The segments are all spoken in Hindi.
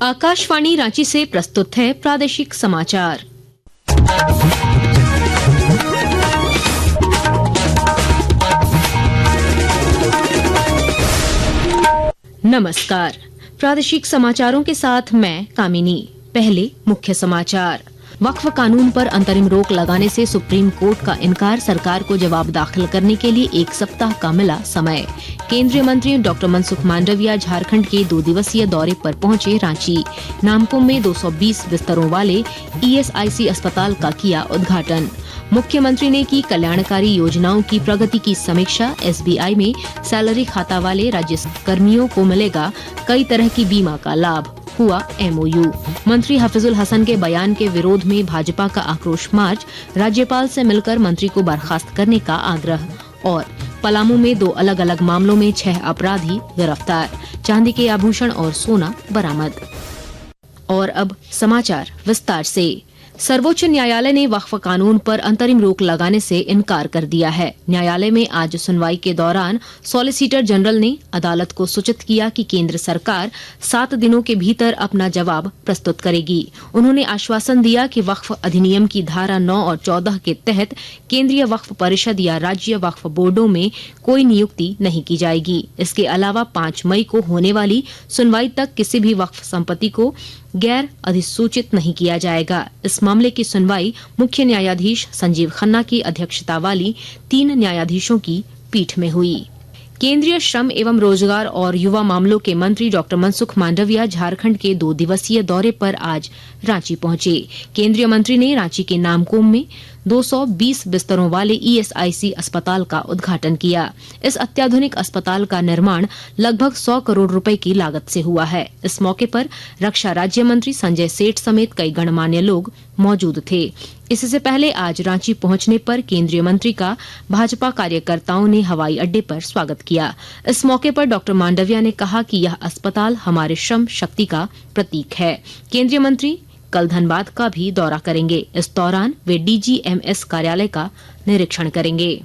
आकाशवाणी रांची से प्रस्तुत है प्रादेशिक समाचार। नमस्कार, प्रादेशिक समाचारों के साथ मैं कामिनी। पहले मुख्य समाचार। वक्फ कानून पर अंतरिम रोक लगाने से सुप्रीम कोर्ट का इनकार, सरकार को जवाब दाखिल करने के लिए 1 सप्ताह का मिला समय। केंद्रीय मंत्री डॉक्टर मनसुख मांडविया झारखंड के 2 दिवसीय दौरे पर पहुंचे रांची। नामकुम में 220 बिस्तरों वाले ESIC अस्पताल का किया उद्घाटन। मुख्यमंत्री ने की कल्याणकारी योजनाओं की प्रगति की समीक्षा। SBI में सैलरी खाता वाले राज्य कर्मियों को मिलेगा कई तरह की बीमा का लाभ। हुआ MOU। मंत्री हफीजुल हसन के बयान के विरोध में भाजपा का आक्रोश मार्च। राज्यपाल से मिलकर मंत्री को बर्खास्त करने का आग्रह। और पलामू में 2 अलग अलग मामलों में 6 अपराधी गिरफ्तार। चांदी के आभूषण और सोना बरामद। और अब समाचार विस्तार से। सर्वोच्च न्यायालय ने वक्फ कानून पर अंतरिम रोक लगाने से इनकार कर दिया है। न्यायालय में आज सुनवाई के दौरान सॉलिसिटर जनरल ने अदालत को सूचित किया कि केंद्र सरकार 7 दिनों के भीतर अपना जवाब प्रस्तुत करेगी। उन्होंने आश्वासन दिया कि वक्फ अधिनियम की धारा 9 और 14 के तहत केंद्रीय वक्फ परिषद या राज्य वक्फ बोर्डों में कोई नियुक्ति नहीं की जाएगी। इसके अलावा 5 मई को होने वाली सुनवाई तक किसी भी वक्फ संपत्ति को गैर अधिसूचित नहीं किया जाएगा। इस मामले की सुनवाई मुख्य न्यायाधीश संजीव खन्ना की अध्यक्षता वाली 3 न्यायाधीशों की पीठ में हुई। केंद्रीय श्रम एवं रोजगार और युवा मामलों के मंत्री डॉक्टर मनसुख मांडविया झारखंड के 2 दिवसीय दौरे पर आज रांची पहुंचे। केंद्रीय मंत्री ने रांची के नामकुम में 220 बिस्तरों वाले ESIC अस्पताल का उद्घाटन किया। इस अत्याधुनिक अस्पताल का निर्माण लगभग 100 करोड़ रुपए की लागत से हुआ है। इस मौके पर रक्षा राज्य मंत्री संजय सेठ समेत कई गणमान्य लोग मौजूद थे। इससे पहले आज रांची पहुंचने पर केंद्रीय मंत्री का भाजपा कार्यकर्ताओं ने हवाई अड्डे पर स्वागत किया। इस मौके पर डॉक्टर मांडविया ने कहा कि यह अस्पताल हमारे श्रम शक्ति का प्रतीक है। केंद्रीय मंत्री कल धनबाद का भी दौरा करेंगे। इस दौरान वे DGMS कार्यालय का निरीक्षण करेंगे।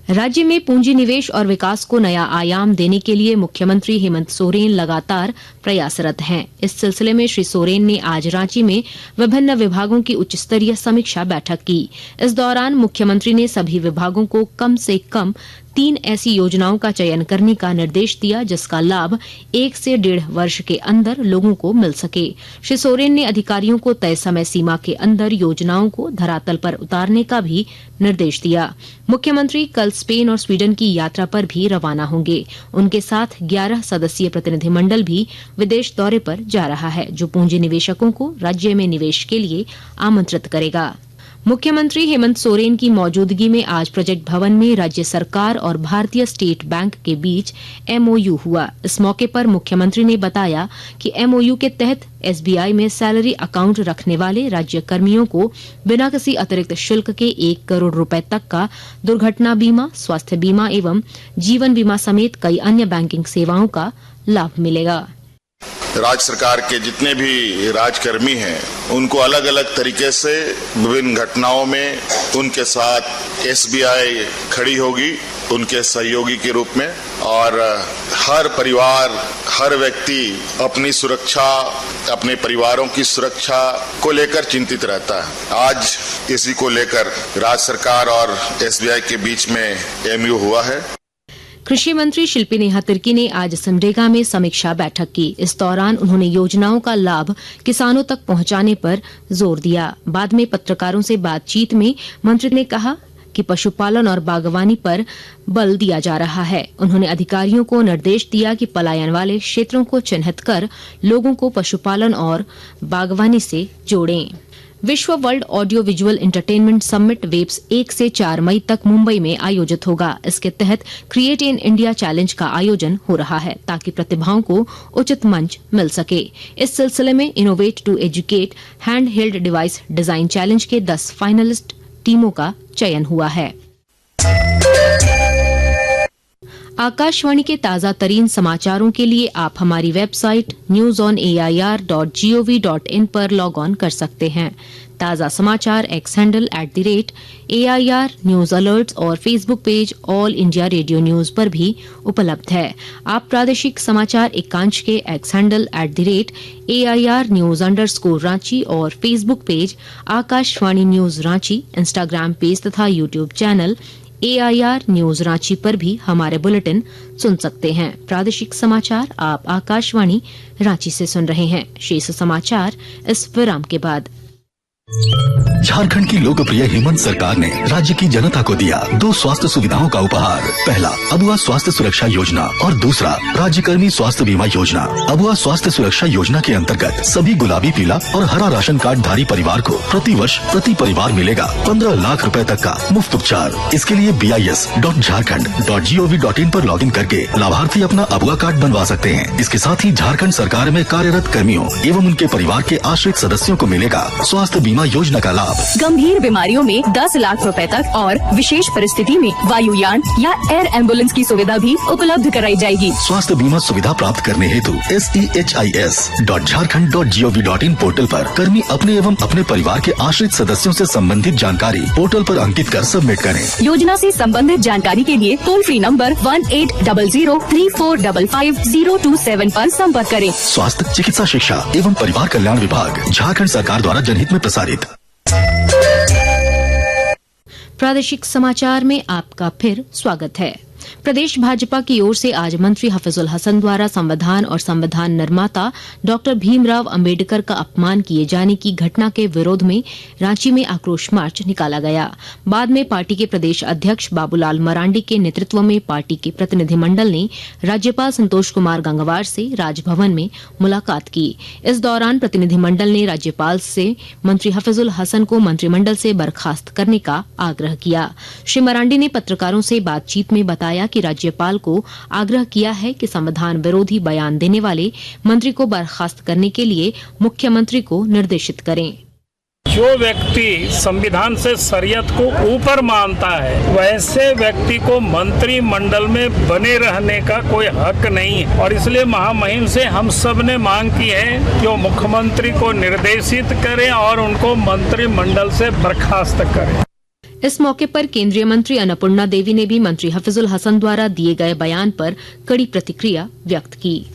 राज्य में पूंजी निवेश और विकास को नया आयाम देने के लिए मुख्यमंत्री हेमंत सोरेन लगातार प्रयासरत हैं। इस सिलसिले में श्री सोरेन ने आज रांची में विभिन्न विभागों की उच्च स्तरीय समीक्षा बैठक की। इस दौरान मुख्यमंत्री ने सभी विभागों को कम से कम 3 ऐसी योजनाओं का चयन करने का निर्देश दिया जिसका लाभ 1 से 1.5 वर्ष के अंदर लोगों को मिल सके। श्री सोरेन ने अधिकारियों को तय समय सीमा के अंदर योजनाओं को धरातल पर उतारने का भी निर्देश दिया। मुख्यमंत्री कल स्पेन और स्वीडन की यात्रा पर भी रवाना होंगे। उनके साथ 11 सदस्यीय प्रतिनिधिमंडल भी विदेश दौरे पर जा रहा है, जो पूंजी निवेशकों को राज्य में निवेश के लिए आमंत्रित करेगा। मुख्यमंत्री हेमंत सोरेन की मौजूदगी में आज प्रोजेक्ट भवन में राज्य सरकार और भारतीय स्टेट बैंक के बीच MOU हुआ। इस मौके पर मुख्यमंत्री ने बताया कि MOU के तहत SBI में सैलरी अकाउंट रखने वाले राज्य कर्मियों को बिना किसी अतिरिक्त शुल्क के 1 करोड़ रुपए तक का दुर्घटना बीमा, स्वास्थ्य बीमा एवं जीवन बीमा समेत कई अन्य बैंकिंग सेवाओं का लाभ मिलेगा। राज्य सरकार के जितने भी राजकर्मी हैं उनको अलग अलग तरीके से विभिन्न घटनाओं में उनके साथ SBI खड़ी होगी उनके सहयोगी के रूप में। और हर परिवार, हर व्यक्ति अपनी सुरक्षा, अपने परिवारों की सुरक्षा को लेकर चिंतित रहता है। आज इसी को लेकर राज्य सरकार और SBI के बीच में MOU हुआ है। कृषि मंत्री शिल्पी नेहा तिर्की ने आज सिमडेगा में समीक्षा बैठक की। इस दौरान उन्होंने योजनाओं का लाभ किसानों तक पहुंचाने पर जोर दिया। बाद में पत्रकारों से बातचीत में मंत्री ने कहा कि पशुपालन और बागवानी पर बल दिया जा रहा है। उन्होंने अधिकारियों को निर्देश दिया कि पलायन वाले क्षेत्रों को चिन्हित कर लोगों को पशुपालन और बागवानी से जोड़ें। विश्व world audio visual entertainment summit waves 1 से 4 मई तक मुंबई में आयोजित होगा। इसके तहत क्रिएट इन इंडिया चैलेंज का आयोजन हो रहा है ताकि प्रतिभाओं को उचित मंच मिल सके। इस सिलसिले में innovate to educate hand held device design challenge के 10 फाइनलिस्ट टीमों का चयन हुआ है। आकाशवाणी के ताजा तरीन समाचारों के लिए आप हमारी वेबसाइट newsonair.gov.in पर लॉग ऑन कर सकते हैं। ताजा समाचार X handle @AIR news alerts और Facebook page all India radio news पर भी उपलब्ध है। आप प्रादेशिक समाचार एकांश के एक्स हैंडल @AIR न्यूज _ और Facebook page Akashvani news Ranchi, Instagram page तथा YouTube channel AIR news Ranchi पर भी हमारे बुलेटिन सुन सकते हैं। प्रादेशिक समाचार आप आकाशवाणी रांची से सुन रहे हैं। शेष समाचार इस विराम के बाद। झारखंड की लोकप्रिय हेमंत सरकार ने राज्य की जनता को दिया 2 स्वास्थ्य सुविधाओं का उपहार। पहला अबुआ स्वास्थ्य सुरक्षा योजना और दूसरा राज्यकर्मी स्वास्थ्य बीमा योजना। अबुआ स्वास्थ्य सुरक्षा योजना के अंतर्गत सभी गुलाबी, पीला और हरा राशन कार्ड धारी परिवार को प्रति वर्ष प्रति परिवार मिलेगा 15 लाख रुपए तक का मुफ्त उपचार। इसके लिए BIS.jharkhand.gov.in पर लॉगिन करके लाभार्थी अपना अबुआ कार्ड बनवा सकते हैं। इसके साथ ही झारखंड सरकार में कार्यरत कर्मियों एवं उनके परिवार के आश्रित सदस्यों को मिलेगा स्वास्थ्य बीमा योजना का लाभ। गंभीर बीमारियों में 10 लाख रुपए तक और विशेष परिस्थिति में वायुयान या एयर एम्बुलेंस की सुविधा भी उपलब्ध कराई जाएगी। स्वास्थ्य बीमा सुविधा प्राप्त करने हेतु SEHIS.jharkhand.gov.in पोर्टल पर कर्मी अपने एवं अपने परिवार के आश्रित सदस्यों से संबंधित जानकारी पोर्टल पर अंकित कर सबमिट करें। योजना से संबंधित जानकारी के लिए टोल फ्री नंबर 18003455 पर संपर्क करें। स्वास्थ्य, चिकित्सा शिक्षा एवं परिवार कल्याण विभाग, झारखंड सरकार द्वारा जनहित में प्रसारित। प्रादेशिक समाचार में आपका फिर स्वागत है। प्रदेश भाजपा की ओर से आज मंत्री हफीजुल हसन द्वारा संविधान और संविधान निर्माता डॉक्टर भीमराव अंबेडकर का अपमान किए जाने की घटना के विरोध में रांची में आक्रोश मार्च निकाला गया। बाद में पार्टी के प्रदेश अध्यक्ष बाबूलाल मरांडी के नेतृत्व में पार्टी के प्रतिनिधिमंडल ने राज्यपाल संतोष कुमार गंगवार से राजभवन में मुलाकात की। इस दौरान प्रतिनिधिमंडल ने राज्यपाल से मंत्री हफीजुल हसन को मंत्रिमंडल से बर्खास्त करने का आग्रह किया। श्री मरांडी ने पत्रकारों से बातचीत में बताया कि राज्यपाल को आग्रह किया है कि संविधान विरोधी बयान देने वाले मंत्री को बर्खास्त करने के लिए मुख्यमंत्री को निर्देशित करें। जो व्यक्ति संविधान से शरीयत को ऊपर मानता है वैसे व्यक्ति को मंत्रिमंडल में बने रहने का कोई हक नहीं है और इसलिए महामहिम से हम सब ने मांग की है कि वो मुख्यमंत्री को निर्देशित करें और उनको मंत्रिमंडल से बर्खास्त करें। इस मौके पर केंद्रीय मंत्री अन्नपूर्णा देवी ने भी मंत्री हफीजुल हसन द्वारा दिए गए बयान पर कड़ी प्रतिक्रिया व्यक्त की।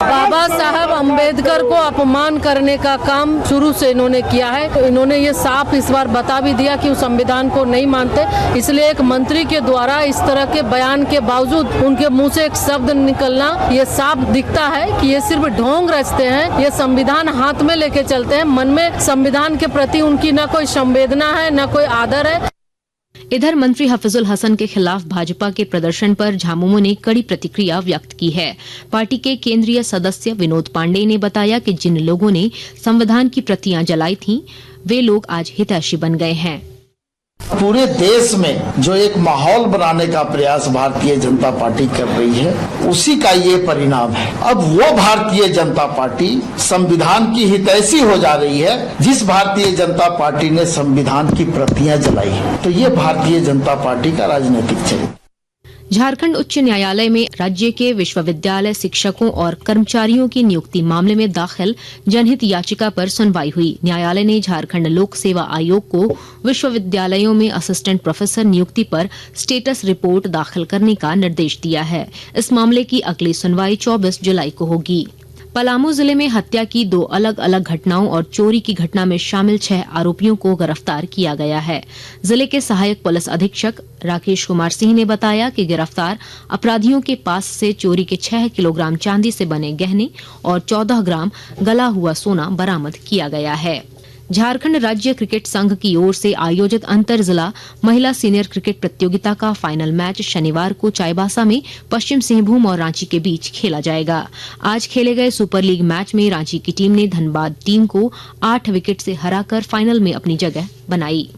बाबा साहब अम्बेडकर को अपमान करने का काम शुरू से इन्होंने किया है। तो इन्होंने ये साफ इस बार बता भी दिया कि वो संविधान को नहीं मानते, इसलिए एक मंत्री के द्वारा इस तरह के बयान के बावजूद उनके मुंह से एक शब्द निकलना ये साफ दिखता है कि ये सिर्फ ढोंग रचते हैं। ये संविधान हाथ में लेके चलते हैं, मन में संविधान के प्रति उनकी न कोई संवेदना है न कोई आदर है। इधर मंत्री हफीजुल हसन के खिलाफ भाजपा के प्रदर्शन पर झामुमो ने कड़ी प्रतिक्रिया व्यक्त की है। पार्टी के केंद्रीय सदस्य विनोद पांडे ने बताया कि जिन लोगों ने संविधान की प्रतियां जलाई थीं, वे लोग आज हितैषी बन गए हैं। पूरे देश में जो एक माहौल बनाने का प्रयास भारतीय जनता पार्टी कर रही है, उसी का ये परिणाम है। अब वो भारतीय जनता पार्टी संविधान की हितैषी हो जा रही है जिस भारतीय जनता पार्टी ने संविधान की प्रतियां जलाई है। तो ये भारतीय जनता पार्टी का राजनीतिक चरित्र। झारखंड उच्च न्यायालय में राज्य के विश्वविद्यालय शिक्षकों और कर्मचारियों की नियुक्ति मामले में दाखिल जनहित याचिका पर सुनवाई हुई। न्यायालय ने झारखंड लोक सेवा आयोग को विश्वविद्यालयों में असिस्टेंट प्रोफेसर नियुक्ति पर स्टेटस रिपोर्ट दाखिल करने का निर्देश दिया है। इस मामले की अगली सुनवाई 24 जुलाई को होगी। पलामू जिले में हत्या की 2 अलग अलग घटनाओं और चोरी की घटना में शामिल 6 आरोपियों को गिरफ्तार किया गया है। जिले के सहायक पुलिस अधीक्षक राकेश कुमार सिंह ने बताया कि गिरफ्तार अपराधियों के पास से चोरी के 6 किलोग्राम चांदी से बने गहने और 14 ग्राम गला हुआ सोना बरामद किया गया है। झारखंड राज्य क्रिकेट संघ की ओर से आयोजित अंतर जिला महिला सीनियर क्रिकेट प्रतियोगिता का फाइनल मैच शनिवार को चाईबासा में पश्चिम सिंहभूम और रांची के बीच खेला जाएगा। आज खेले गए सुपर लीग मैच में रांची की टीम ने धनबाद टीम को 8 विकेट से हराकर फाइनल में अपनी जगह बनाई।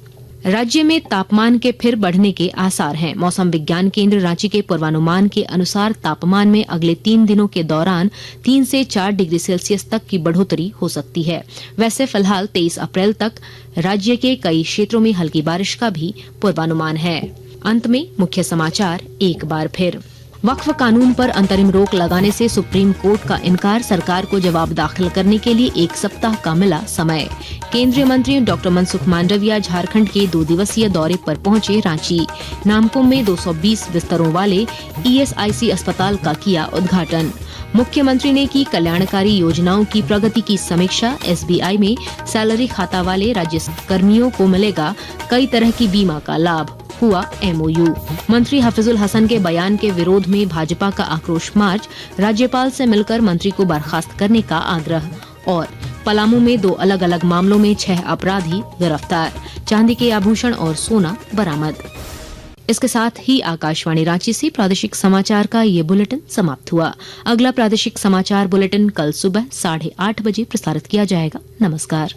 राज्य में तापमान के फिर बढ़ने के आसार हैं। मौसम विज्ञान केंद्र रांची के पूर्वानुमान के अनुसार तापमान में अगले 3 दिनों के दौरान 3 से 4 डिग्री सेल्सियस तक की बढ़ोतरी हो सकती है। वैसे फिलहाल 23 अप्रैल तक राज्य के कई क्षेत्रों में हल्की बारिश का भी पूर्वानुमान है। अंत में मुख्य समाचार एक बार फिर। वक्फ कानून पर अंतरिम रोक लगाने से सुप्रीम कोर्ट का इनकार, सरकार को जवाब दाखिल करने के लिए 1 सप्ताह का मिला समय। केंद्रीय मंत्री डॉक्टर मनसुख मांडविया झारखंड के 2 दिवसीय दौरे पर पहुंचे रांची। नामकुम में 220 बिस्तरों वाले ESIC अस्पताल का किया उद्घाटन। मुख्यमंत्री ने की कल्याणकारी योजनाओं की प्रगति की समीक्षा। SBI में सैलरी खाता वाले राज्य कर्मियों को मिलेगा कई तरह की बीमा का लाभ। हुआ MOU। मंत्री हफीजुल हसन के बयान के विरोध में भाजपा का आक्रोश मार्च। राज्यपाल से मिलकर मंत्री को बर्खास्त करने का आग्रह। और पलामू में 2 अलग अलग मामलों में 6 अपराधी गिरफ्तार। चांदी के आभूषण और सोना बरामद। इसके साथ ही आकाशवाणी रांची से प्रादेशिक समाचार का ये बुलेटिन समाप्त हुआ। अगला प्रादेशिक समाचार बुलेटिन कल सुबह 8:30 बजे प्रसारित किया जाएगा। नमस्कार।